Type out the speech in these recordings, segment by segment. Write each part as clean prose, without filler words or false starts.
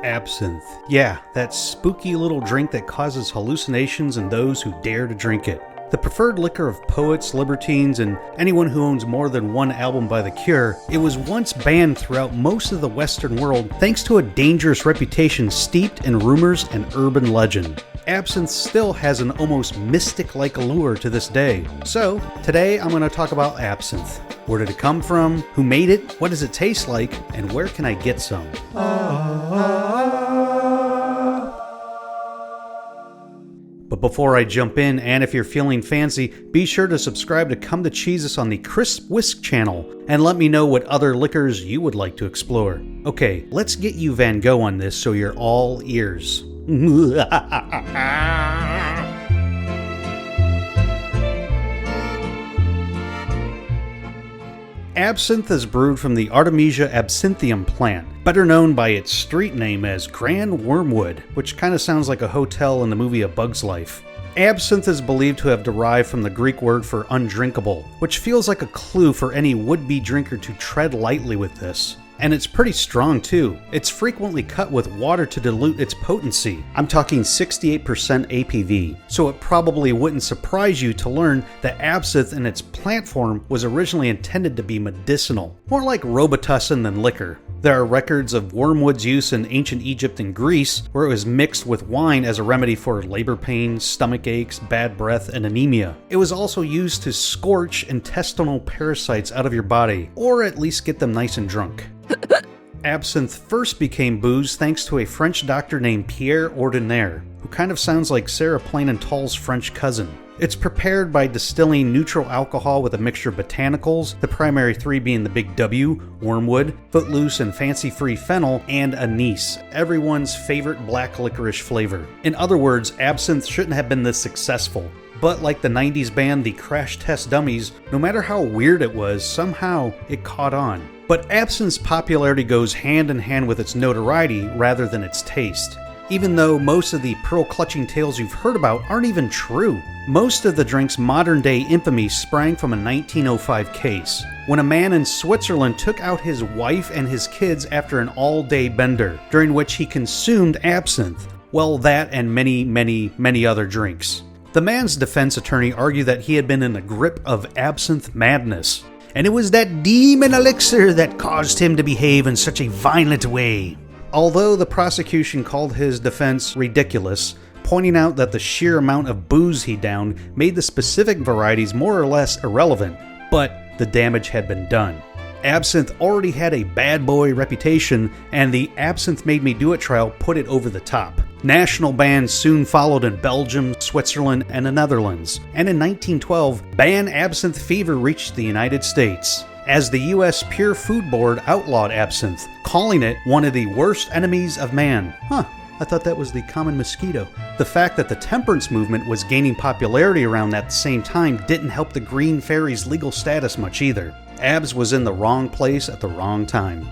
Absinthe. Yeah, that spooky little drink that causes hallucinations in those who dare to drink it. The preferred liquor of poets, libertines, and anyone who owns more than one album by The Cure, it was once banned throughout most of the Western world thanks to a dangerous reputation steeped in rumors and urban legend. Absinthe still has an almost mystic-like allure to this day. So, today I'm going to talk about absinthe. Where did it come from? Who made it? What does it taste like? And where can I get some? But before I jump in, and if you're feeling fancy, be sure to subscribe to Come to Cheesus on the Crisp Whisk channel, and let me know what other liquors you would like to explore. Okay, let's get you Van Gogh on this so you're all ears. Absinthe is brewed from the Artemisia absinthium plant, better known by its street name as Grand Wormwood, which kind of sounds like a hotel in the movie A Bug's Life. Absinthe is believed to have derived from the Greek word for undrinkable, which feels like a clue for any would-be drinker to tread lightly with this. And it's pretty strong too. It's frequently cut with water to dilute its potency. I'm talking 68% ABV, so it probably wouldn't surprise you to learn that absinthe in its plant form was originally intended to be medicinal, more like Robitussin than liquor. There are records of wormwood's use in ancient Egypt and Greece, where it was mixed with wine as a remedy for labor pains, stomach aches, bad breath, and anemia. It was also used to scorch intestinal parasites out of your body, or at least get them nice and drunk. Absinthe first became booze thanks to a French doctor named Pierre Ordinaire, who kind of sounds like Sarah Plain-and-Tall's French cousin. It's prepared by distilling neutral alcohol with a mixture of botanicals, the primary three being the big W, wormwood, footloose and fancy-free fennel, and anise, everyone's favorite black licorice flavor. In other words, absinthe shouldn't have been this successful. But like the 90s band The Crash Test Dummies, no matter how weird it was, somehow it caught on. But absinthe's popularity goes hand in hand with its notoriety rather than its taste. Even though most of the pearl-clutching tales you've heard about aren't even true. Most of the drink's modern-day infamy sprang from a 1905 case, when a man in Switzerland took out his wife and his kids after an all-day bender, during which he consumed absinthe. Well, that and many other drinks. The man's defense attorney argued that he had been in the grip of absinthe madness, and it was that demon elixir that caused him to behave in such a violent way. Although the prosecution called his defense ridiculous, pointing out that the sheer amount of booze he downed made the specific varieties more or less irrelevant, but the damage had been done. Absinthe already had a bad boy reputation, and the Absinthe Made Me Do It trial put it over the top. National bans soon followed in Belgium, Switzerland, and the Netherlands, and in 1912, ban absinthe fever reached the United States, as the U.S. Pure Food Board outlawed absinthe, calling it one of the worst enemies of man. I thought that was the common mosquito. The fact that the temperance movement was gaining popularity around that same time didn't help the Green Fairy's legal status much either. Abs was in the wrong place at the wrong time.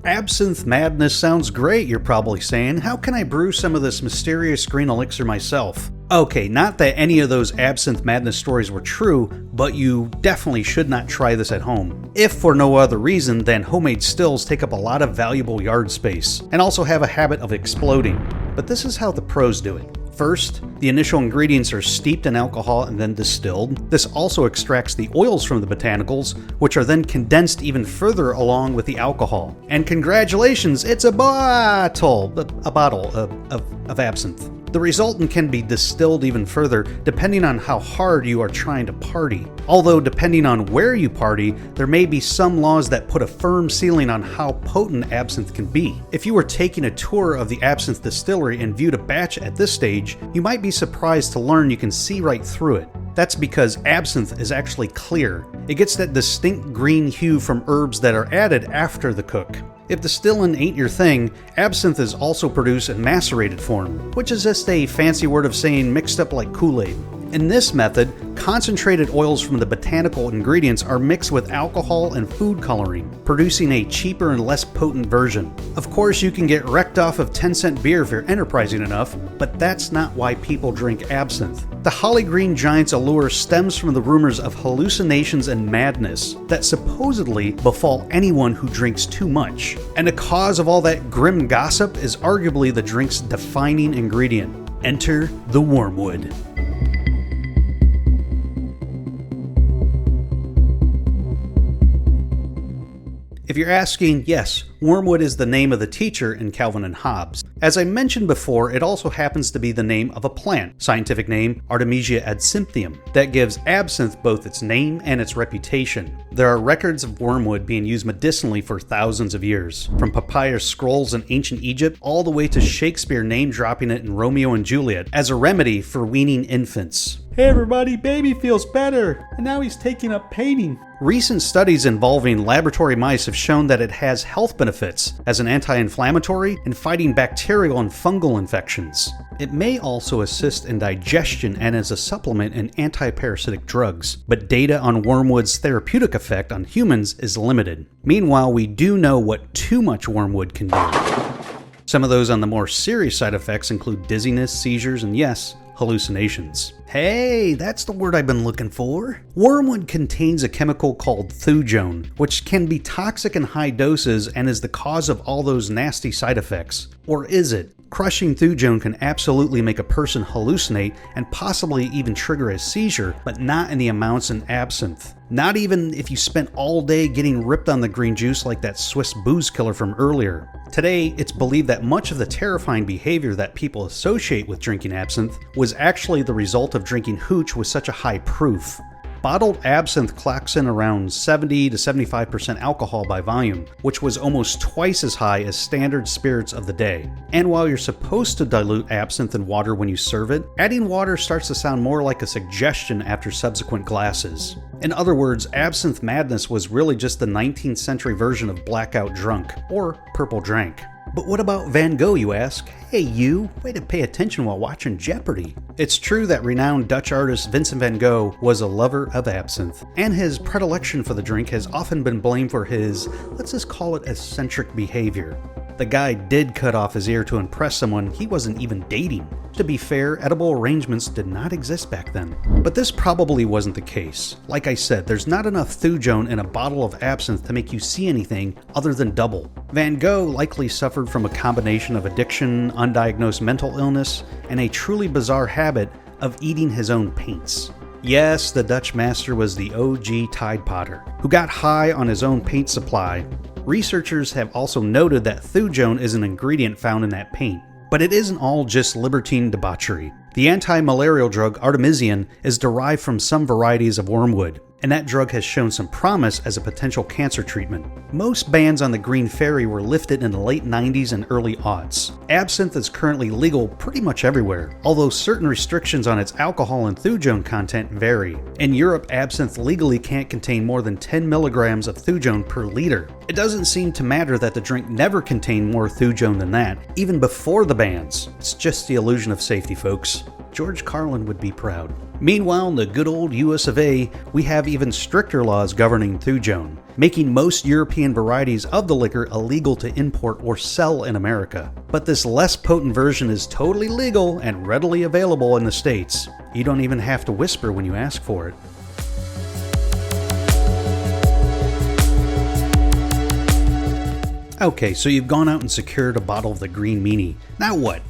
Absinthe madness sounds great, you're probably saying. How can I brew some of this mysterious green elixir myself? Okay, not that any of those absinthe madness stories were true, but you definitely should not try this at home. If for no other reason than homemade stills take up a lot of valuable yard space, and also have a habit of exploding. But this is how the pros do it. First, the initial ingredients are steeped in alcohol and then distilled. This also extracts the oils from the botanicals, which are then condensed even further along with the alcohol. And congratulations, it's a bottle of absinthe. The resultant can be distilled even further depending on how hard you are trying to party. Although depending on where you party, there may be some laws that put a firm ceiling on how potent absinthe can be. If you were taking a tour of the absinthe distillery and viewed a batch at this stage, you might be surprised to learn you can see right through it. That's because absinthe is actually clear. It gets that distinct green hue from herbs that are added after the cook. If distilling ain't your thing, absinthe is also produced in macerated form, which is just a fancy word of saying mixed up like Kool-Aid. In this method, concentrated oils from the botanical ingredients are mixed with alcohol and food coloring, producing a cheaper and less potent version. Of course, you can get wrecked off of 10-cent beer if you're enterprising enough, but that's not why people drink absinthe. The Holly Green Giant's allure stems from the rumors of hallucinations and madness that supposedly befall anyone who drinks too much. And the cause of all that grim gossip is arguably the drink's defining ingredient. Enter the wormwood. If you're asking, yes, Wormwood is the name of the teacher in Calvin and Hobbes. As I mentioned before, it also happens to be the name of a plant, scientific name Artemisia absinthium, that gives absinthe both its name and its reputation. There are records of wormwood being used medicinally for thousands of years, from papyrus scrolls in ancient Egypt all the way to Shakespeare name-dropping it in Romeo and Juliet as a remedy for weaning infants. Hey everybody, baby feels better, and now he's taking up painting. Recent studies involving laboratory mice have shown that it has health benefits as an anti-inflammatory and fighting bacterial and fungal infections. It may also assist in digestion and as a supplement in anti-parasitic drugs, but data on wormwood's therapeutic effect on humans is limited. Meanwhile, we do know what too much wormwood can do. Some of those on the more serious side effects include dizziness, seizures, and yes, hallucinations. Hey, that's the word I've been looking for. Wormwood contains a chemical called thujone, which can be toxic in high doses and is the cause of all those nasty side effects. Or is it? Crushing thujone can absolutely make a person hallucinate and possibly even trigger a seizure, but not in the amounts in absinthe. Not even if you spent all day getting ripped on the green juice like that Swiss booze killer from earlier. Today, it's believed that much of the terrifying behavior that people associate with drinking absinthe was actually the result of drinking hooch with such a high proof. Bottled absinthe clocks in around 70 to 75% alcohol by volume, which was almost twice as high as standard spirits of the day. And while you're supposed to dilute absinthe in water when you serve it, adding water starts to sound more like a suggestion after subsequent glasses. In other words, absinthe madness was really just the 19th century version of blackout drunk, or purple drank. But what about Van Gogh, you ask? Hey you, way to pay attention while watching Jeopardy! It's true that renowned Dutch artist Vincent van Gogh was a lover of absinthe, and his predilection for the drink has often been blamed for his, let's just call it eccentric behavior. The guy did cut off his ear to impress someone he wasn't even dating. To be fair, edible arrangements did not exist back then. But this probably wasn't the case. Like I said, there's not enough thujone in a bottle of absinthe to make you see anything other than double. Van Gogh likely suffered from a combination of addiction, undiagnosed mental illness, and a truly bizarre habit of eating his own paints. Yes, the Dutch master was the OG Tide Potter, who got high on his own paint supply. Researchers have also noted that thujone is an ingredient found in that paint. But it isn't all just libertine debauchery. The anti-malarial drug artemisinin is derived from some varieties of wormwood, and that drug has shown some promise as a potential cancer treatment. Most bans on the Green Fairy were lifted in the late 90s and early aughts. Absinthe is currently legal pretty much everywhere, although certain restrictions on its alcohol and thujone content vary. In Europe, absinthe legally can't contain more than 10 milligrams of thujone per liter. It doesn't seem to matter that the drink never contained more thujone than that, even before the bans. It's just the illusion of safety, folks. George Carlin would be proud. Meanwhile, in the good old US of A, we have even stricter laws governing thujone, making most European varieties of the liquor illegal to import or sell in America. But this less potent version is totally legal and readily available in the States. You don't even have to whisper when you ask for it. Okay, so you've gone out and secured a bottle of the Green Meanie. Now what?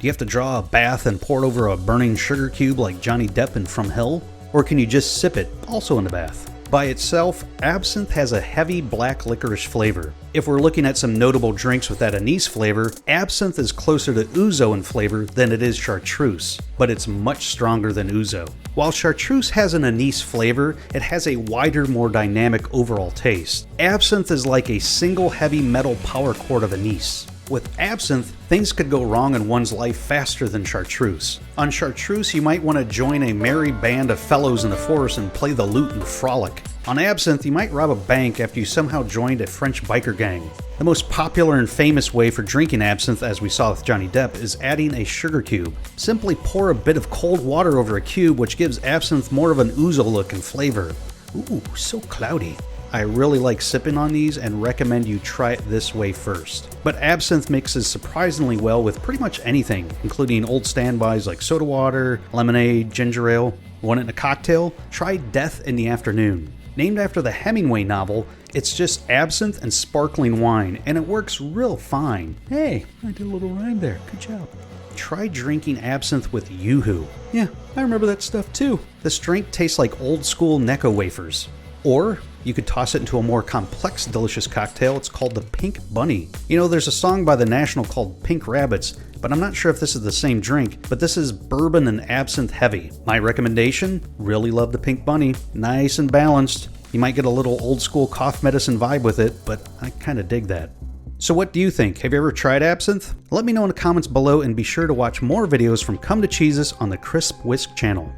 Do you have to draw a bath and pour it over a burning sugar cube like Johnny Depp in From Hell? Or can you just sip it, also in the bath? By itself, absinthe has a heavy black licorice flavor. If we're looking at some notable drinks with that anise flavor, absinthe is closer to ouzo in flavor than it is chartreuse, but it's much stronger than ouzo. While chartreuse has an anise flavor, it has a wider, more dynamic overall taste. Absinthe is like a single heavy metal power chord of anise. With absinthe, things could go wrong in one's life faster than chartreuse. On chartreuse, you might want to join a merry band of fellows in the forest and play the lute and frolic. On Absinthe, you might rob a bank after you somehow joined a French biker gang. The most popular and famous way for drinking absinthe, as we saw with Johnny Depp, is adding a sugar cube. Simply pour a bit of cold water over a cube, which gives absinthe more of an ouzo look and flavor. Ooh, so cloudy. I really like sipping on these and recommend you try it this way first. But absinthe mixes surprisingly well with pretty much anything, including old standbys like soda water, lemonade, ginger ale. Want it in a cocktail? Try Death in the Afternoon. Named after the Hemingway novel, it's just absinthe and sparkling wine, and it works real fine. Hey, I did a little rhyme there. Good job. Try drinking absinthe with Yoo-Hoo. Yeah, I remember that stuff too. This drink tastes like old school Necco wafers. Or you could toss it into a more complex, delicious cocktail. It's called the Pink Bunny. You know, there's a song by The National called Pink Rabbits, but I'm not sure if this is the same drink, but this is bourbon and absinthe heavy. My recommendation? Really love the Pink Bunny. Nice and balanced. You might get a little old school cough medicine vibe with it, but I kind of dig that. So what do you think? Have you ever tried absinthe? Let me know in the comments below, and be sure to watch more videos from Come to Cheesus on the Crisp Whisk channel.